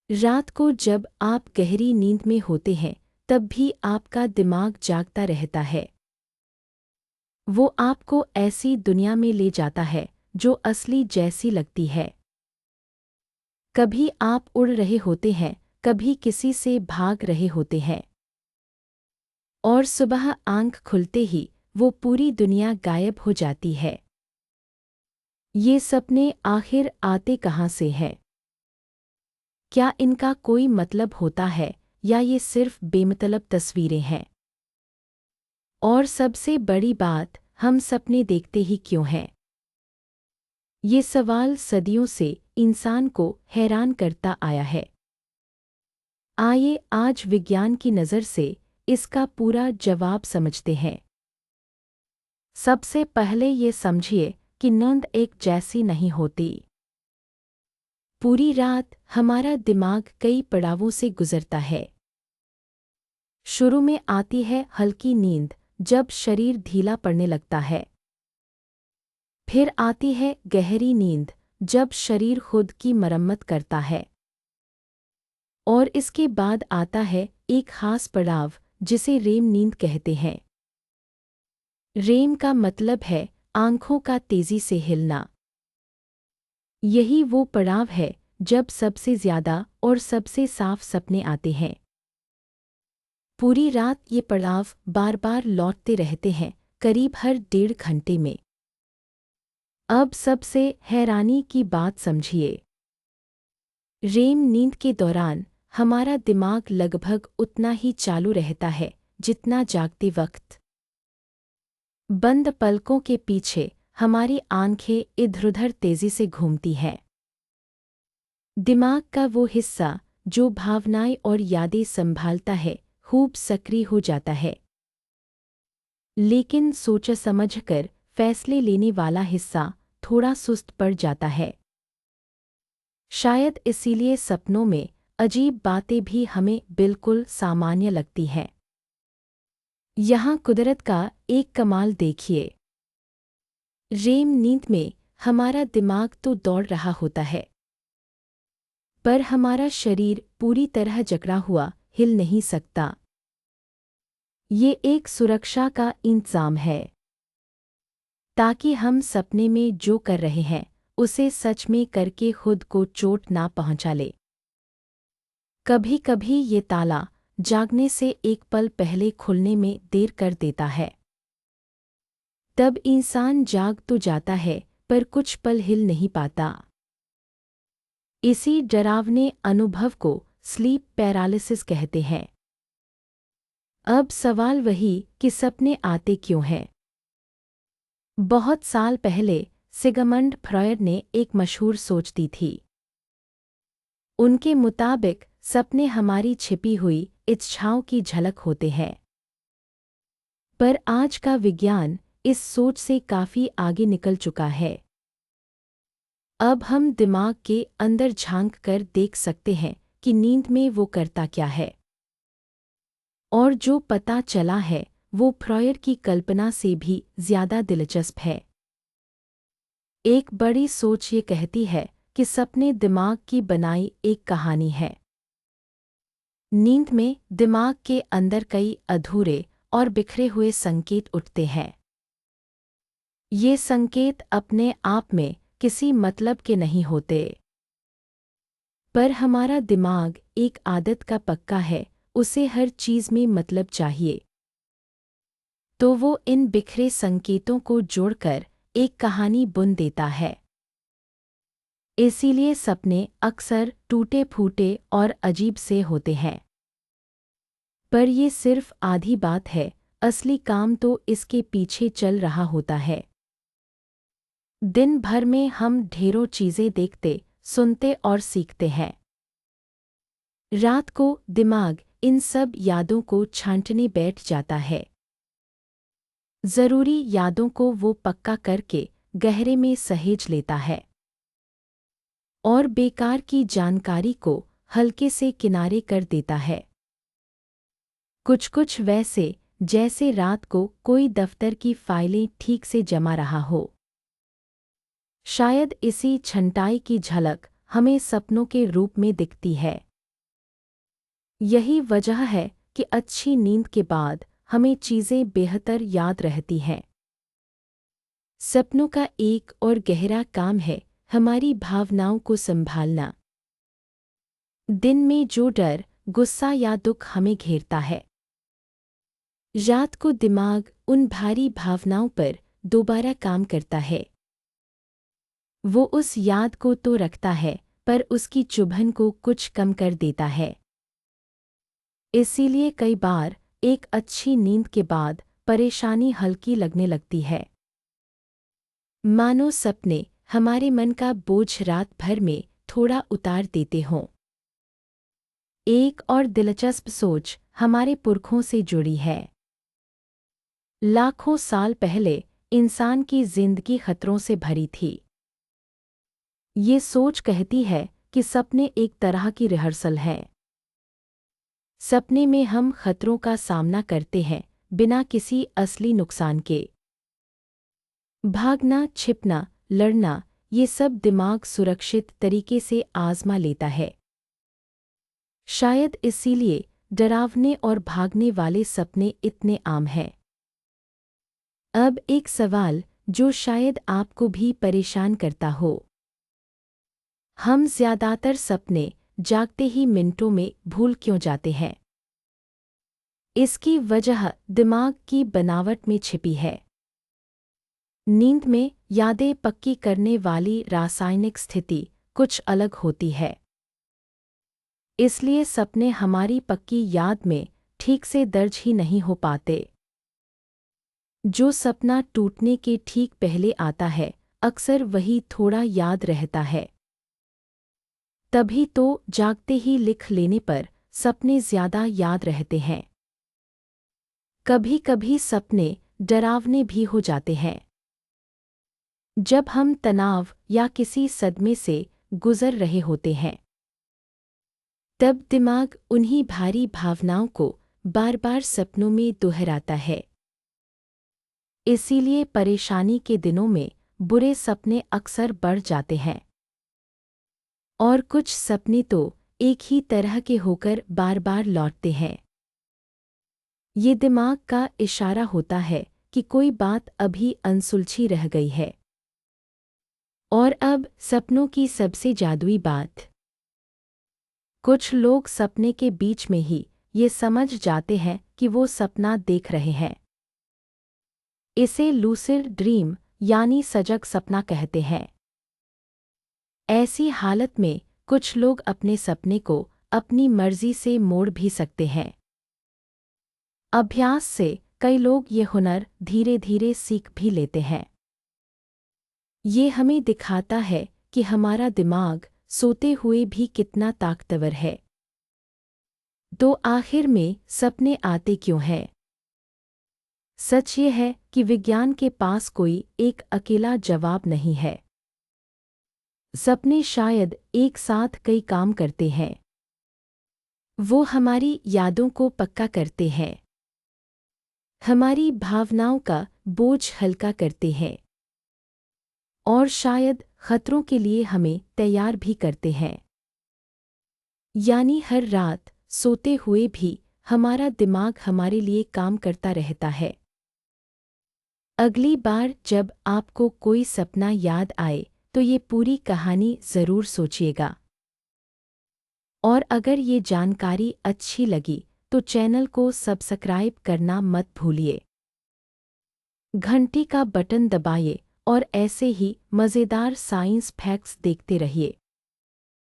रात को जब आप गहरी नींद में होते हैं तब भी आपका दिमाग जागता रहता है। वो आपको ऐसी दुनिया में ले जाता है जो असली जैसी लगती है। कभी आप उड़ रहे होते हैं, कभी किसी से भाग रहे होते हैं, और सुबह आंख खुलते ही वो पूरी दुनिया गायब हो जाती है। ये सपने आखिर आते कहाँ से हैं? क्या इनका कोई मतलब होता है या ये सिर्फ बेमतलब तस्वीरें हैं? और सबसे बड़ी बात, हम सपने देखते ही क्यों हैं? ये सवाल सदियों से इंसान को हैरान करता आया है। आइए आज विज्ञान की नज़र से इसका पूरा जवाब समझते हैं। सबसे पहले ये समझिए कि नींद एक जैसी नहीं होती। पूरी रात हमारा दिमाग कई पड़ावों से गुजरता है। शुरू में आती है हल्की नींद, जब शरीर ढीला पड़ने लगता है। फिर आती है गहरी नींद, जब शरीर खुद की मरम्मत करता है। और इसके बाद आता है एक खास पड़ाव जिसे रेम नींद कहते हैं। रेम का मतलब है आंखों का तेजी से हिलना। यही वो पड़ाव है जब सबसे ज्यादा और सबसे साफ सपने आते हैं। पूरी रात ये पड़ाव बार बार लौटते रहते हैं, करीब हर 1.5 घंटे में। अब सबसे हैरानी की बात समझिए। रेम नींद के दौरान हमारा दिमाग लगभग उतना ही चालू रहता है जितना जागते वक्त। बंद पलकों के पीछे हमारी आंखें इधर-उधर तेजी से घूमती हैं। दिमाग का वो हिस्सा जो भावनाएं और यादें संभालता है, खूब सक्रिय हो जाता है। लेकिन सोच समझकर फैसले लेने वाला हिस्सा थोड़ा सुस्त पड़ जाता है। शायद इसीलिए सपनों में अजीब बातें भी हमें बिल्कुल सामान्य लगती हैं। यहाँ कुदरत का एक कमाल देखिए। रेम नींद में हमारा दिमाग तो दौड़ रहा होता है, पर हमारा शरीर पूरी तरह जकड़ा हुआ हिल नहीं सकता। ये एक सुरक्षा का इंतजाम है, ताकि हम सपने में जो कर रहे हैं उसे सच में करके खुद को चोट ना पहुंचा ले। कभी कभी ये ताला जागने से एक पल पहले खुलने में देर कर देता है। तब इंसान जाग तो जाता है, पर कुछ पल हिल नहीं पाता। इसी डरावने अनुभव को स्लीप पैरालिसिस कहते हैं। अब सवाल वही कि सपने आते क्यों हैं? बहुत साल पहले सिगमंड फ्रॉयड ने एक मशहूर सोच दी थी। उनके मुताबिक सपने हमारी छिपी हुई इच्छाओं की झलक होते हैं। पर आज का विज्ञान इस सोच से काफी आगे निकल चुका है। अब हम दिमाग के अंदर झांक कर देख सकते हैं कि नींद में वो करता क्या है। और जो पता चला है वो फ्रॉयड की कल्पना से भी ज्यादा दिलचस्प है। एक बड़ी सोच ये कहती है कि सपने दिमाग की बनाई एक कहानी है। नींद में दिमाग के अंदर कई अधूरे और बिखरे हुए संकेत उठते हैं। ये संकेत अपने आप में किसी मतलब के नहीं होते, पर हमारा दिमाग एक आदत का पक्का है, उसे हर चीज में मतलब चाहिए। तो वो इन बिखरे संकेतों को जोड़कर एक कहानी बुन देता है। इसीलिए सपने अक्सर टूटे फूटे और अजीब से होते हैं। पर ये सिर्फ आधी बात है, असली काम तो इसके पीछे चल रहा होता है। दिन भर में हम ढेरों चीजें देखते, सुनते और सीखते हैं। रात को दिमाग इन सब यादों को छांटने बैठ जाता है। जरूरी यादों को वो पक्का करके गहरे में सहेज लेता है, और बेकार की जानकारी को हल्के से किनारे कर देता है। कुछ वैसे जैसे रात को कोई दफ्तर की फाइलें ठीक से जमा रहा हो। शायद इसी छंटाई की झलक हमें सपनों के रूप में दिखती है। यही वजह है कि अच्छी नींद के बाद हमें चीज़ें बेहतर याद रहती हैं। सपनों का एक और गहरा काम है हमारी भावनाओं को संभालना। दिन में जो डर, गुस्सा या दुख हमें घेरता है, रात को दिमाग उन भारी भावनाओं पर दोबारा काम करता है। वो उस याद को तो रखता है, पर उसकी चुभन को कुछ कम कर देता है। इसीलिए कई बार एक अच्छी नींद के बाद परेशानी हल्की लगने लगती है। मानो सपने हमारे मन का बोझ रात भर में थोड़ा उतार देते हों। एक और दिलचस्प सोच हमारे पुरखों से जुड़ी है। लाखों साल पहले इंसान की जिंदगी खतरों से भरी थी। ये सोच कहती है कि सपने एक तरह की रिहर्सल है। सपने में हम खतरों का सामना करते हैं बिना किसी असली नुकसान के। भागना, छिपना, लड़ना, ये सब दिमाग सुरक्षित तरीके से आजमा लेता है। शायद इसीलिए डरावने और भागने वाले सपने इतने आम हैं। अब एक सवाल जो शायद आपको भी परेशान करता हो। हम ज्यादातर सपने जागते ही मिनटों में भूल क्यों जाते हैं? इसकी वजह दिमाग की बनावट में छिपी है। नींद में यादें पक्की करने वाली रासायनिक स्थिति कुछ अलग होती है। इसलिए सपने हमारी पक्की याद में ठीक से दर्ज ही नहीं हो पाते। जो सपना टूटने के ठीक पहले आता है, अक्सर वही थोड़ा याद रहता है। तभी तो जागते ही लिख लेने पर सपने ज्यादा याद रहते हैं। कभी-कभी सपने डरावने भी हो जाते हैं। जब हम तनाव या किसी सदमे से गुजर रहे होते हैं, तब दिमाग उन्हीं भारी भावनाओं को बार-बार सपनों में दोहराता है। इसीलिए परेशानी के दिनों में बुरे सपने अक्सर बढ़ जाते हैं। और कुछ सपने तो एक ही तरह के होकर बार-बार लौटते हैं। ये दिमाग का इशारा होता है कि कोई बात अभी अनसुलझी रह गई है। और अब सपनों की सबसे जादुई बात। कुछ लोग सपने के बीच में ही ये समझ जाते हैं कि वो सपना देख रहे हैं। इसे लूसिड ड्रीम यानी सजग सपना कहते हैं। ऐसी हालत में कुछ लोग अपने सपने को अपनी मर्जी से मोड़ भी सकते हैं। अभ्यास से कई लोग ये हुनर धीरे-धीरे सीख भी लेते हैं। ये हमें दिखाता है कि हमारा दिमाग सोते हुए भी कितना ताकतवर है। तो आखिर में सपने आते क्यों हैं? सच ये है कि विज्ञान के पास कोई एक अकेला जवाब नहीं है। सपने शायद एक साथ कई काम करते हैं। वो हमारी यादों को पक्का करते हैं, हमारी भावनाओं का बोझ हल्का करते हैं और शायद खतरों के लिए हमें तैयार भी करते हैं। यानी हर रात सोते हुए भी हमारा दिमाग हमारे लिए काम करता रहता है। अगली बार जब आपको कोई सपना याद आए तो ये पूरी कहानी ज़रूर सोचिएगा। और अगर ये जानकारी अच्छी लगी तो चैनल को सब्सक्राइब करना मत भूलिए। घंटी का बटन दबाइए और ऐसे ही मज़ेदार साइंस फैक्ट्स देखते रहिए।